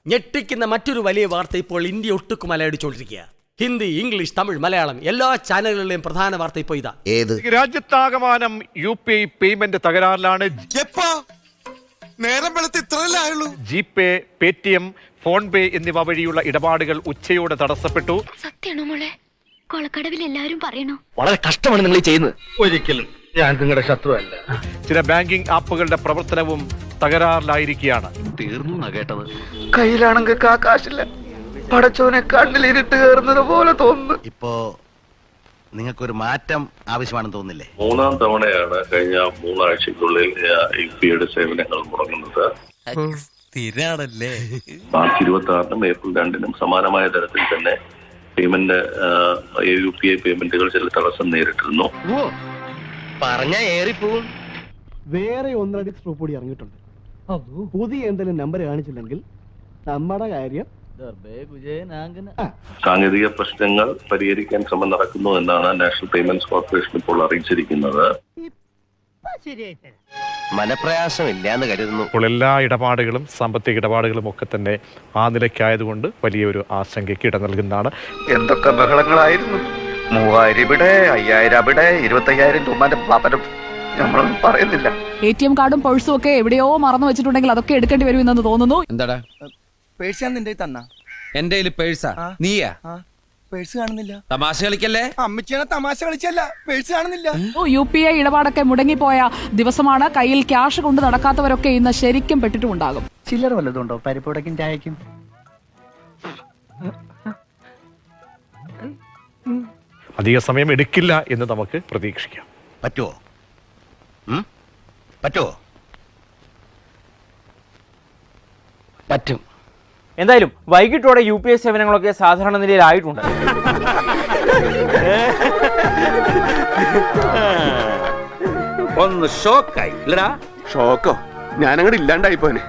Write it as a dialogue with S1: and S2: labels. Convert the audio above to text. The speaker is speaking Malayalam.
S1: ഞെട്ടിക്കുന്ന മറ്റൊരു വലിയ വാർത്ത ഇപ്പോൾ ഇന്ത്യ ഒട്ടുക്കും അലയടിച്ചുകൊണ്ടിരിക്കുക. ഹിന്ദി, ഇംഗ്ലീഷ്, തമിഴ്, മലയാളം എല്ലാ ചാനലുകളിലെയും പ്രധാന വാർത്ത ഇപ്പോൾ ഇതാ.
S2: ഏത്?
S3: രാജ്യത്താകമാനം UPI പേയ്മെന്റ് തകരാറിലാണ്. ജിപേ, പേടിഎം, ഫോൺപേ എന്നിവ വഴിയുള്ള ഇടപാടുകൾ ഉച്ചയോടെ തടസ്സപ്പെട്ടു.
S4: സത്യമാണോ മോളെ? കൊളക്കടവിൽ എല്ലാവരും പറയണോ?
S5: വളരെ കഷ്ടമാണ് നിങ്ങൾ ചെയ്യുന്നത്. ഒരിക്കലും ഞാൻ നിങ്ങളുടെ ശത്രുവല്ല.
S3: ചില ബാങ്കിംഗ് ആപ്പുകളുടെ പ്രവർത്തനവും തകരാറിലായിരിക്കുകയാണ്.
S5: തീർന്നു കേട്ടത്. കയ്യിലാണെങ്കിൽ കാശില്ല. പടച്ചോനെ കണ്ണിലിരുട്ട് കയറുന്നത് പോലെ തോന്നുന്നു.
S2: ഇപ്പോ നിങ്ങൾക്കൊരു മാറ്റം ആവശ്യമാണെന്ന് തോന്നില്ലേ?
S6: മൂന്നാം തവണയാണ് കഴിഞ്ഞ 3 ആഴ്ചയ്ക്കുള്ളിൽ UPIയുടെ സേവനങ്ങൾ മുടങ്ങുന്നത്.
S7: സ്ഥിരാണല്ലേ.
S6: മാർച്ച് 26-നും ഏപ്രിൽ 2-നും സമാനമായ തരത്തിൽ തന്നെ പേയ്മെന്റ് UPI പേയ്മെന്റുകൾ ചില തടസ്സം നേരിട്ടിരുന്നു.
S5: പറഞ്ഞ ഏറിപ്പോവും.
S8: വേറെ 1.5 സ്ട്രോ കൂടി ഇറങ്ങിയിട്ടുണ്ട്. പുതിയ എന്തെങ്കിലും നമ്പർ കാണിച്ചില്ലെങ്കിൽ നമ്മുടെ കാര്യം.
S6: സാങ്കേതിക പ്രശ്നങ്ങൾ പരിഹരിക്കാൻ ശ്രമം നടക്കുന്നു എന്നാണ് നാഷണൽ പേയ്മെന്റ്സ് കോർപ്പറേഷൻ ഇപ്പോൾ അറിയിച്ചിരിക്കുന്നത്.
S5: മനപ്രയാസം ഇല്ലാന്ന് കരുതുന്നു.
S3: ഇപ്പോൾ എല്ലാ ഇടപാടുകളും സാമ്പത്തിക ഇടപാടുകളും ഒക്കെ തന്നെ ആ നിലയ്ക്കായതുകൊണ്ട് വലിയൊരു ആശങ്കയ്ക്ക് ഇട നൽകുന്നതാണ്.
S5: എന്തൊക്കെ ബഹളങ്ങളായിരുന്നു. 3000 ഇവിടെ, 5000 അവിടെ, 25,000 രൂപന്റെ പാപ്പനും നമ്മളൊന്നും പറയുന്നില്ല.
S9: ATM കാർഡും പേഴ്സും ഒക്കെ എവിടെയോ മറന്നു വെച്ചിട്ടുണ്ടെങ്കിൽ അതൊക്കെ എടുക്കേണ്ടി വരുമെന്ന് തോന്നുന്നു.
S7: എന്താടാ
S8: പേഴ്സ് ഞാൻ നിന്റെ തന്നാ.
S7: എന്റെ പേഴ്സാ? നീയാ?
S8: പേഴ്സ് കാണുന്നില്ല.
S7: തമാശ കളിക്കല്ലേ.
S8: അമ്മച്ചിയാണ് തമാശ കളിച്ചല്ല. പേഴ്സ് കാണുന്നില്ല.
S9: UPI ഇടപാടൊക്കെ മുടങ്ങിപ്പോയ ദിവസമാണ്. കയ്യിൽ ക്യാഷ് കൊണ്ട് നടക്കാത്തവരൊക്കെ ഇന്ന് ശരിക്കും പെട്ടിട്ടുമുണ്ടാകും.
S8: ചില്ലറ വല്ലതുണ്ടോ? പരിപ്പുടക്കും ചായക്കും.
S3: അധിക സമയം എടുക്കില്ല എന്ന് നമുക്ക് പ്രതീക്ഷിക്കാം.
S2: പറ്റുമോ? പറ്റുമോ?
S5: പറ്റും.
S10: എന്തായാലും വൈകിട്ടോടെ UPI സേവനങ്ങളൊക്കെ സാധാരണ നിലയിലായിട്ടുണ്ട്.
S5: ഒന്ന് ഷോക്കായി.
S8: ഷോക്കോ? ഞാനങ്ങോട്ട് ഇല്ലാണ്ടായിപ്പോനെ.